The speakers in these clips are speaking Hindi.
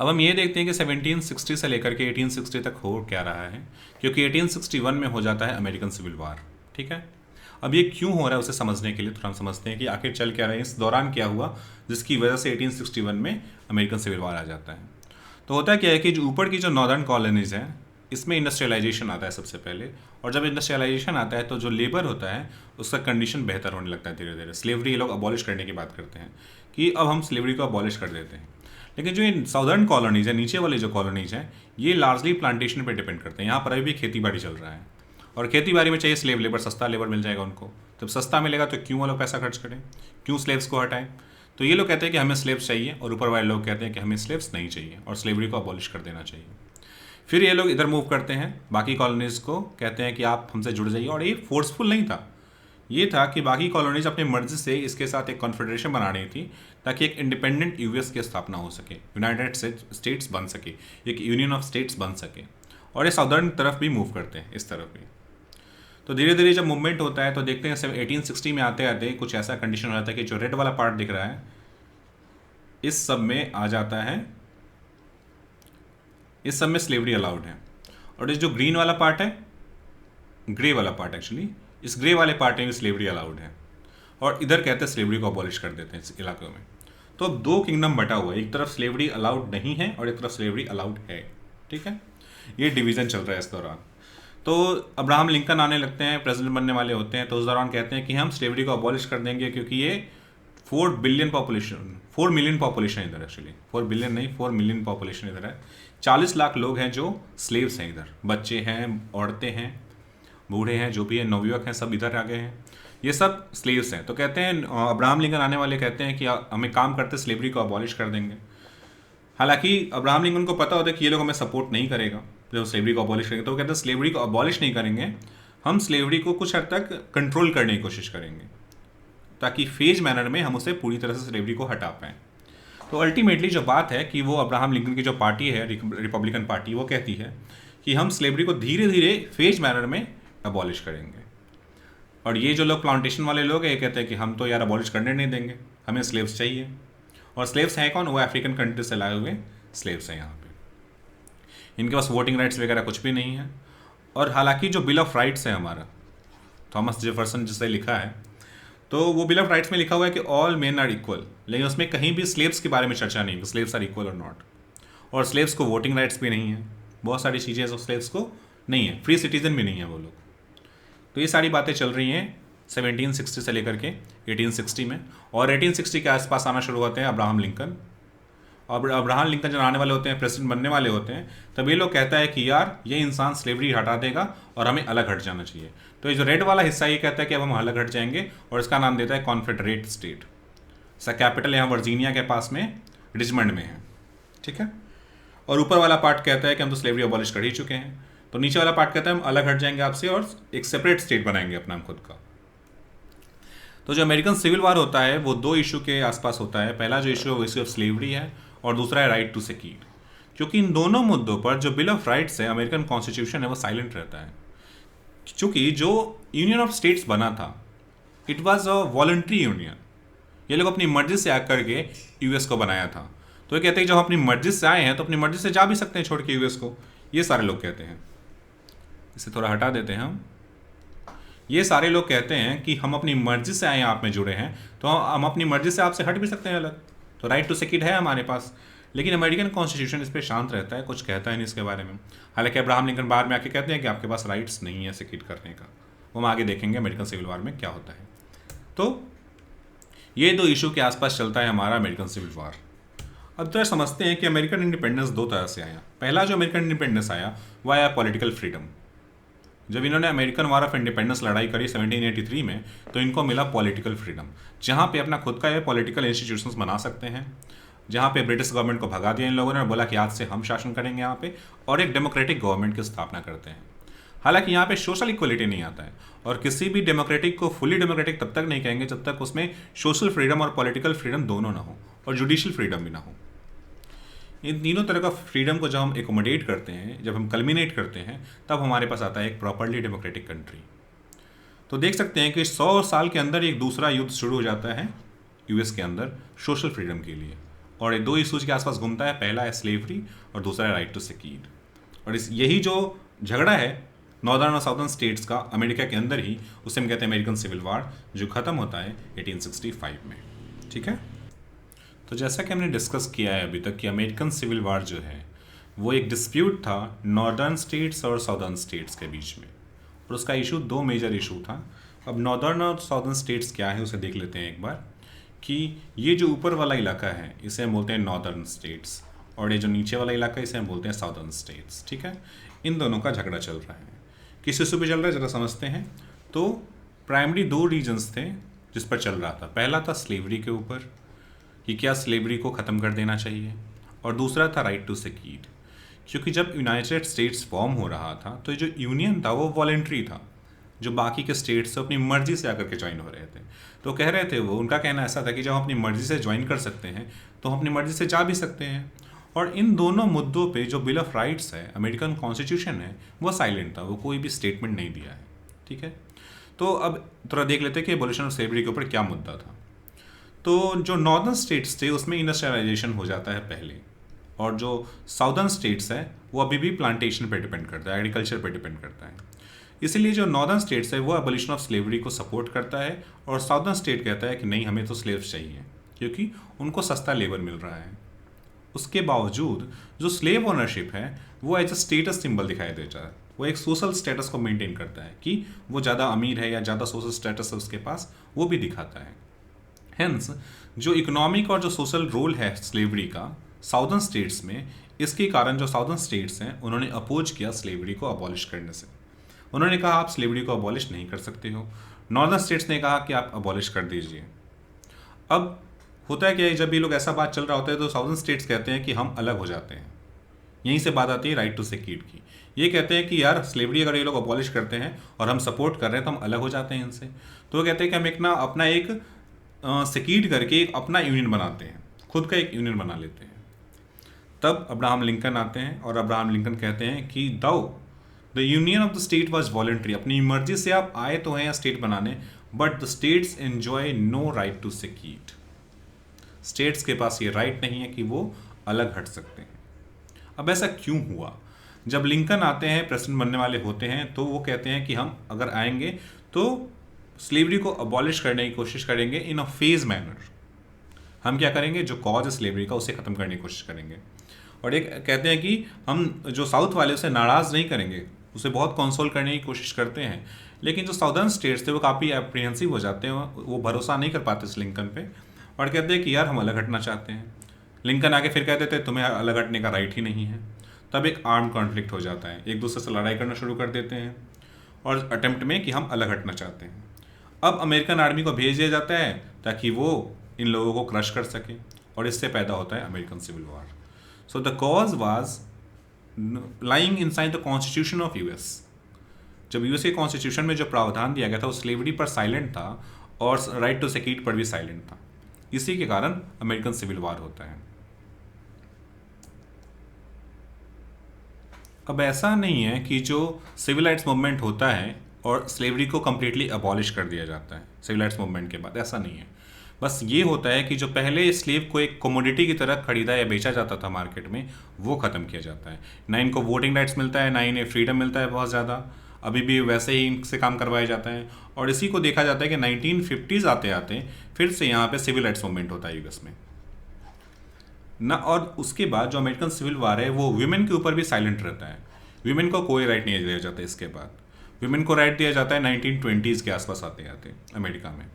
अब हम ये देखते हैं कि 1760 से लेकर के 1860 तक हो क्या रहा है, क्योंकि 1861 में हो जाता है अमेरिकन सिविल वार। ठीक है, अब ये क्यों हो रहा है उसे समझने के लिए थोड़ा हम समझते हैं कि आखिर चल क्या रहा है, इस दौरान क्या हुआ जिसकी वजह से 1861 में अमेरिकन सिविल वार आ जाता है। तो होता क्या है कि जो ऊपर की जो नॉर्दर्न कॉलोनीज हैं इसमें इंडस्ट्रियलाइजेशन आता है सबसे पहले, और जब इंडस्ट्रियलाइजेशन आता है तो जो लेबर होता है उसका कंडीशन बेहतर होने लगता है धीरे धीरे। स्लेवरी ये लोग अबॉलिश करने की बात करते हैं कि अब हम स्लेवरी को अबॉलिश कर देते हैं। लेकिन जो ये साउदर्न कॉलोनीज है, नीचे वाली जो कॉलोनीज हैं, ये लार्जली प्लांटेशन पे डिपेंड करते हैं। यहाँ पर अभी भी खेती बाड़ी चल रहा है, और खेती बाड़ी में चाहिए स्लेव लेबर, सस्ता लेबर मिल जाएगा उनको। जब सस्ता मिलेगा तो क्यों वो लोग पैसा खर्च करें, क्यों स्लेव्स को हटाएं। तो ये लोग कहते हैं कि हमें स्लेव्स चाहिए, और ऊपर वाले लोग कहते हैं कि हमें स्लेव्स नहीं चाहिए और स्लेवरी को अबॉलिश कर देना चाहिए। फिर ये लोग इधर मूव करते हैं, बाकी कॉलोनीज़ को कहते हैं कि आप हमसे जुड़ जाइए। और ये फोर्सफुल नहीं था, ये था कि बाकी कॉलोनीज अपनी मर्जी से इसके साथ एक कॉन्फेडरेशन बना रही थी ताकि एक इंडिपेंडेंट यूएस की स्थापना हो सके, यूनाइटेड स्टेट्स बन सके, एक यूनियन ऑफ स्टेट्स बन सके। और ये साउदर्न तरफ भी मूव करते हैं, इस तरफ भी। तो धीरे धीरे जब मूवमेंट होता है तो देखते हैं 1860 में आते आते कुछ ऐसा कंडीशन हो जाता है कि जो रेड वाला पार्ट दिख रहा है इस सब में आ जाता है, इस सब में स्लेवरी अलाउड है। और इस जो ग्रीन वाला पार्ट है, ग्रे वाला पार्ट एक्चुअली, इस ग्रे वाले पार्ट में भी स्लेवरी अलाउड है, और इधर कहते हैं स्लेवरी को अबॉलिश कर देते हैं इस इलाके में। तो अब दो किंगडम बटा हुआ है, एक तरफ स्लेवरी अलाउड नहीं है और एक तरफ स्लेवरी अलाउड है। ठीक है, ये डिवीज़न चल रहा है इस दौरान। तो अब्राहम लिंकन आने लगते हैं, प्रेसिडेंट बनने वाले होते हैं, तो उस दौरान कहते हैं कि हम स्लेवरी को अबॉलिश कर देंगे, क्योंकि ये 4 मिलियन पॉपुलेशन इधर, एक्चुअली 4 बिलियन नहीं, 4 मिलियन पॉपुलेशन इधर है। 40 लाख लोग हैं जो स्लेव्स हैं इधर, बच्चे हैं, औरतें हैं, बूढ़े हैं, जो भी है, नवयुवक हैं, सब इधर आ गए हैं, ये सब स्लेव्स हैं। तो कहते हैं अब्राहम लिंकन आने वाले कहते हैं कि हमें काम करते स्लेवरी को अबॉलिश कर देंगे। हालांकि अब्राहम लिंकन को पता होता है कि ये लोग हमें सपोर्ट नहीं करेगा जब स्लेवरी को अबॉलिश करेंगे। तो वो कहते हैं स्लेवरी को अबॉलिश नहीं करेंगे, हम स्लेवरी को कुछ हद तक कंट्रोल करने की कोशिश करेंगे ताकि फेज मैनर में हम उसे पूरी तरह से स्लेवरी को हटा पाएँ। तो अल्टीमेटली जो बात है कि वो अब्राहम लिंकन की जो पार्टी है, रिपब्लिकन पार्टी, वो कहती है कि हम स्लेवरी को धीरे धीरे फेज मैनर में अबॉलिश करेंगे। और ये जो लोग प्लांटेशन वाले लोग हैं ये कहते हैं कि हम तो यार अबॉलिश करने नहीं देंगे, हमें स्लेव्स चाहिए। और स्लेव्स हैं कौन, वो अफ्रीकन कंट्री से लाए हुए स्लेव्स हैं यहाँ पे। इनके पास वोटिंग राइट्स वगैरह कुछ भी नहीं है। और हालांकि जो बिल ऑफ राइट्स है हमारा, थॉमस जेफरसन जिसे लिखा है, तो वो बिल ऑफ राइट्स में लिखा हुआ है कि ऑल मेन आर इक्वल, लेकिन उसमें कहीं भी स्लेव्स के बारे में चर्चा नहीं है, स्लेव्स आर इक्वल और नॉट। और स्लेव्स को वोटिंग राइट्स भी नहीं है, बहुत सारी चीज़ें जो स्लेव्स को नहीं है, फ्री सिटीजन भी नहीं है वो लोग। तो ये सारी बातें चल रही हैं 1760 से लेकर के 1860 में। और 1860 के आसपास आना शुरू होते हैं अब्राहम लिंकन। और अब्राहम लिंकन जब आने वाले होते हैं, प्रेसिडेंट बनने वाले होते हैं, तब ये लोग कहता है कि यार ये इंसान स्लेवरी हटा देगा और हमें अलग हट जाना चाहिए। तो ये जो रेड वाला हिस्सा ये कहता है कि अब हम अलग हट जाएंगे, और इसका नाम देता है कॉन्फेडरेट स्टेट। इसका कैपिटल यहाँ वर्जीनिया के पास में रिचमंड में है। ठीक है, और ऊपर वाला पार्ट कहता है कि हम तो स्लेवरी अबॉलिश कर ही चुके हैं। तो नीचे वाला पार्ट कहता है हम अलग हट जाएंगे आपसे और एक सेपरेट स्टेट बनाएंगे अपना खुद का। तो जो अमेरिकन सिविल वार होता है वो दो इशू के आसपास होता है। पहला जो इशू ऑफ स्लेवरी है, और दूसरा है राइट टू सेकीड। क्योंकि इन दोनों मुद्दों पर जो बिल ऑफ राइट्स है, अमेरिकन कॉन्स्टिट्यूशन है, वो साइलेंट रहता है। क्योंकि जो यूनियन ऑफ स्टेट्स बना था, it was a voluntary union. ये लोग अपनी मर्जी से आकर के यूएस को बनाया था। तो ये कहते हैं जब हम अपनी मर्जी से आए हैं तो अपनी मर्जी से जा भी सकते हैं छोड़ के यूएस को, ये सारे लोग कहते हैं। इसे थोड़ा हटा देते हैं हम। ये सारे लोग कहते हैं कि हम अपनी मर्जी से आए हैं, आप में जुड़े हैं, तो हम अपनी मर्जी से आपसे हट भी सकते हैं अलग। तो राइट टू सेकीड है हमारे पास। लेकिन अमेरिकन कॉन्स्टिट्यूशन इस पर शांत रहता है, कुछ कहता है नहीं इसके बारे में। हालांकि अब्राहम लिंकन बाद में आके कहते हैं कि आपके पास राइट्स नहीं है सेकीड करने का। वो हम आगे देखेंगे अमेरिकन सिविल वार में क्या होता है। तो ये दो इशू के आसपास चलता है हमारा अमेरिकन सिविल वार। अब तो समझते हैं कि अमेरिकन इंडिपेंडेंस दो तरह से आया। पहला जो अमेरिकन इंडिपेंडेंस आया वह आया पॉलिटिकल फ्रीडम। जब इन्होंने अमेरिकन वार ऑफ इंडिपेंडेंस लड़ाई करी 1783 में, तो इनको मिला पॉलिटिकल फ्रीडम, जहाँ पे अपना खुद का ये पॉलिटिकल इंस्टीट्यूशंस बना सकते हैं, जहाँ पे ब्रिटिश गवर्नमेंट को भगा दिया इन लोगों ने और बोला कि आज से हम शासन करेंगे यहाँ पे, और एक डेमोक्रेटिक गवर्नमेंट की स्थापना करते हैं। हालांकि यहाँ पे सोशल इक्वलिटी नहीं आता है, और किसी भी डेमोक्रेटिक को फुली डेमोक्रेटिक तब तक नहीं कहेंगे जब तक उसमें सोशल फ्रीडम और पॉलिटिकल फ्रीडम दोनों ना हो, और जुडिशियल फ्रीडम भी ना हो। इन तीनों तरह का फ्रीडम को जब हम एकोमोडेट करते हैं, जब हम कल्मिनेट करते हैं, तब हमारे पास आता है एक प्रॉपरली डेमोक्रेटिक कंट्री। तो देख सकते हैं कि 100 साल के अंदर एक दूसरा युद्ध शुरू हो जाता है यूएस के अंदर सोशल फ्रीडम के लिए, और ये दो इशूज़ के आसपास घूमता है, पहला है स्लेवरी और दूसरा है राइट टू सेकीड। और यही जो झगड़ा है नॉर्दर्न और साउदर्न स्टेट्स का अमेरिका के अंदर ही, उसे हम कहते हैं अमेरिकन सिविल वार, जो ख़त्म होता है 1865 में। ठीक है, तो जैसा कि हमने डिस्कस किया है अभी तक कि अमेरिकन सिविल वार जो है वो एक डिस्प्यूट था नॉर्दर्न स्टेट्स और साउदर्न स्टेट्स के बीच में, और उसका इशू दो मेजर इशू था। अब नॉर्दर्न और साउदर्न स्टेट्स क्या है उसे देख लेते हैं एक बार, कि ये जो ऊपर वाला इलाका है इसे हम बोलते हैं नॉर्दर्न स्टेट्स, और ये जो नीचे वाला इलाका है इसे हम बोलते हैं साउदर्न स्टेट्स। ठीक है, इन दोनों का झगड़ा चल रहा है। किस इशू पे चल रहा है ज़रा समझते हैं। तो प्राइमरी दो रीजन्स थे जिस पर चल रहा था। पहला था स्लेवरी के ऊपर कि क्या स्लेवरी को ख़त्म कर देना चाहिए, और दूसरा था राइट टू सेकीड, क्योंकि जब यूनाइटेड स्टेट्स फॉर्म हो रहा था तो जो यूनियन था वो वॉलेंट्री था, जो बाकी के स्टेट्स अपनी मर्जी से आकर के ज्वाइन हो रहे थे। तो कह रहे थे वो, उनका कहना ऐसा था कि जब हम अपनी मर्जी से ज्वाइन कर सकते हैं तो हम अपनी मर्जी से जा भी सकते हैं। और इन दोनों मुद्दों पे जो बिल ऑफ राइट्स है, अमेरिकन कॉन्स्टिट्यूशन है, वो साइलेंट था, वो कोई भी स्टेटमेंट नहीं दिया है। ठीक है, तो अब थोड़ा देख लेते हैं कि एबॉलिशन ऑफ स्लेवरी के ऊपर क्या मुद्दा था। तो जो नॉर्दर्न स्टेट्स थे उसमें इंडस्ट्रियलाइजेशन हो जाता है पहले, और जो साउदर्न स्टेट्स है वो अभी भी प्लांटेशन पर डिपेंड करता है, एग्रीकल्चर पर डिपेंड करता है। इसीलिए जो नॉर्दर्न स्टेट्स है वो एबॉलिशन ऑफ स्लेवरी को सपोर्ट करता है, और साउदर्न स्टेट कहता है कि नहीं, हमें तो स्लेव्स चाहिए, क्योंकि उनको सस्ता लेबर मिल रहा है। उसके बावजूद जो स्लेव ओनरशिप है वो एज अ स्टेटस सिंबल दिखाई देता है, वो एक सोशल स्टेटस को मेंटेन करता है कि वो ज़्यादा अमीर है या ज़्यादा सोशल स्टेटस है उसके पास, वो भी दिखाता है। हेंस जो इकोनॉमिक और जो सोशल रोल है स्लेवरी का साउदर्न स्टेट्स में, इसके कारण जो साउदर्न स्टेट्स हैं उन्होंने अपोज किया स्लेवरी को अबॉलिश करने से। उन्होंने कहा आप स्लेवरी को अबॉलिश नहीं कर सकते हो। नॉर्दर्न स्टेट्स ने कहा कि आप अबॉलिश कर दीजिए। अब होता है कि जब ये लोग ऐसा बात चल रहा होता है तो साउदर्न स्टेट्स कहते हैं कि हम अलग हो जाते हैं। यहीं से बात आती है राइट टू सेकीड की। ये कहते हैं कि यार स्लेवरी अगर ये लोग अबॉलिश करते हैं और हम सपोर्ट कर रहे हैं तो हम अलग हो जाते हैं इनसे। तो वो कहते हैं कि हम एक ना अपना एक सेकीड करके एक अपना यूनियन बनाते हैं, खुद का एक यूनियन बना लेते हैं। तब अब्राहम लिंकन आते हैं और अब्राहम लिंकन कहते हैं कि the union of the state was voluntary, अपनी मर्जी से आप आए तो हैं स्टेट बनाने, but the states enjoy no right to secede. States के पास ये राइट नहीं है कि वो अलग हट सकते हैं। अब ऐसा क्यों हुआ? जब लिंकन आते हैं, प्रेसिडेंट बनने वाले होते हैं, तो वो कहते हैं कि हम अगर आएंगे तो स्लेवरी को अबॉलिश करने की कोशिश करेंगे इन अ फेज मैनर। हम क्या करेंगे, जो कॉज है स्लेवरी का उसे ख़त्म करने की कोशिश करेंगे। और एक कहते हैं कि हम जो साउथ वाले उसे नाराज़ नहीं करेंगे, उसे बहुत कंसोल करने की कोशिश करते हैं। लेकिन जो साउदर्न स्टेट्स थे वो काफ़ी एप्रीहेंसिव हो जाते हैं, वो भरोसा नहीं कर पाते इस लिंकन पे, और कहते हैं कि यार हम अलग हटना चाहते हैं। लिंकन आगे फिर कहते थे तुम्हें अलग हटने का राइट ही नहीं है। तब एक आर्म कॉन्फ्लिक्ट हो जाता है, एक दूसरे से लड़ाई करना शुरू कर देते हैं और अटेम्प्ट में कि हम अलग हटना चाहते हैं। अब अमेरिकन आर्मी को भेज दिया जाता है ताकि वो इन लोगों को क्रश कर सके, और इससे पैदा होता है American civil war. So the cause was lying inside the constitution of US. जब यूएस के कॉन्स्टिट्यूशन में जो प्रावधान दिया गया था वो स्लेवरी पर साइलेंट था और राइट टू सेकीड पर भी साइलेंट था। इसी के कारण अमेरिकन सिविल वॉर होता है। अब ऐसा नहीं है कि जो सिविल राइट्स मूवमेंट होता है और स्लेवरी को कम्प्लीटली अबॉलिश कर दिया जाता है सिविल राइट्स मूवमेंट के बाद, ऐसा नहीं है। बस ये होता है कि जो पहले स्लेव को एक कमोडिटी की तरह खरीदा या बेचा जाता था मार्केट में, वो ख़त्म किया जाता है। ना इनको वोटिंग राइट्स मिलता है, ना इन्हें फ्रीडम मिलता है बहुत ज़्यादा, अभी भी वैसे ही इनसे काम करवाया जाता है। और इसी को देखा जाता है कि 1950s आते आते फिर से यहाँ पे सिविल राइट्स मूवमेंट होता है यूएस में ना। और उसके बाद जो अमेरिकन सिविल वार है वो वीमेन के ऊपर भी साइलेंट रहता है। वीमेन को कोई राइट नहीं दिया जाता। इसके बाद वीमेन को राइट दिया जाता है 1920s के आसपास आते आते अमेरिका में।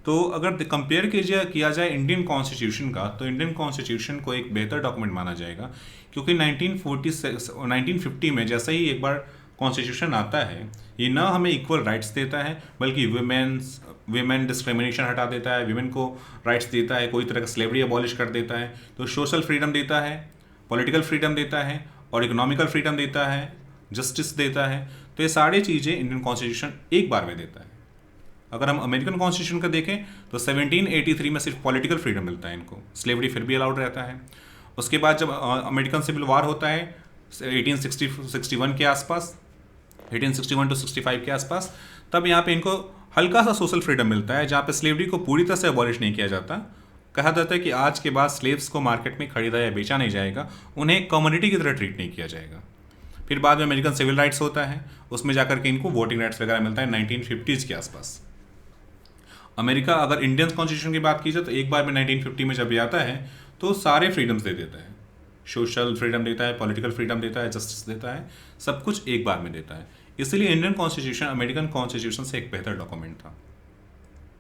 तो अगर कंपेयर किया जाए इंडियन कॉन्स्टिट्यूशन का, तो इंडियन कॉन्स्टिट्यूशन को एक बेहतर डॉक्यूमेंट माना जाएगा, क्योंकि 1950 में जैसे ही एक बार कॉन्स्टिट्यूशन आता है, ये ना हमें इक्वल राइट्स देता है बल्कि वीमेन डिस्क्रिमिनेशन हटा देता है, वीमेन को राइट्स देता है, कोई तरह का स्लेवरी अबॉलिश कर देता है। तो सोशल फ्रीडम देता है, पॉलिटिकल फ्रीडम देता है और इकोनॉमिकल फ्रीडम देता है, जस्टिस देता है। तो ये सारी चीज़ें इंडियन कॉन्स्टिट्यूशन एक बार में देता है। अगर हम अमेरिकन कॉन्स्टिट्यूशन का देखें तो 1783 में सिर्फ पॉलिटिकल फ्रीडम मिलता है इनको, स्लेवरी फिर भी अलाउड रहता है। उसके बाद जब अमेरिकन सिविल वार होता है 1861 के आसपास, 1861 to 65 के आसपास, तब यहाँ पे इनको हल्का सा सोशल फ्रीडम मिलता है, जहाँ पे स्लेवरी को पूरी तरह से अबॉलिश नहीं किया जाता, कहा जाता है कि आज के बाद स्लेव्स को मार्केट में खरीदा या बेचा नहीं जाएगा, उन्हें कम्युनिटी की तरह ट्रीट नहीं किया जाएगा। फिर बाद में अमेरिकन सिविल राइट्स होता है, उसमें जाकर के इनको वोटिंग राइट्स वगैरह मिलता है 1950s के आसपास। अमेरिका, अगर इंडियन कॉन्स्टिट्यूशन की बात की जाए तो एक बार में 1950 में जब ये आता है तो सारे फ्रीडम्स दे देता है। सोशल फ्रीडम देता है, पॉलिटिकल फ्रीडम देता है, जस्टिस देता है, सब कुछ एक बार में देता है। इसलिए इंडियन कॉन्स्टिट्यूशन अमेरिकन कॉन्स्टिट्यूशन से एक बेहतर डॉक्यूमेंट था।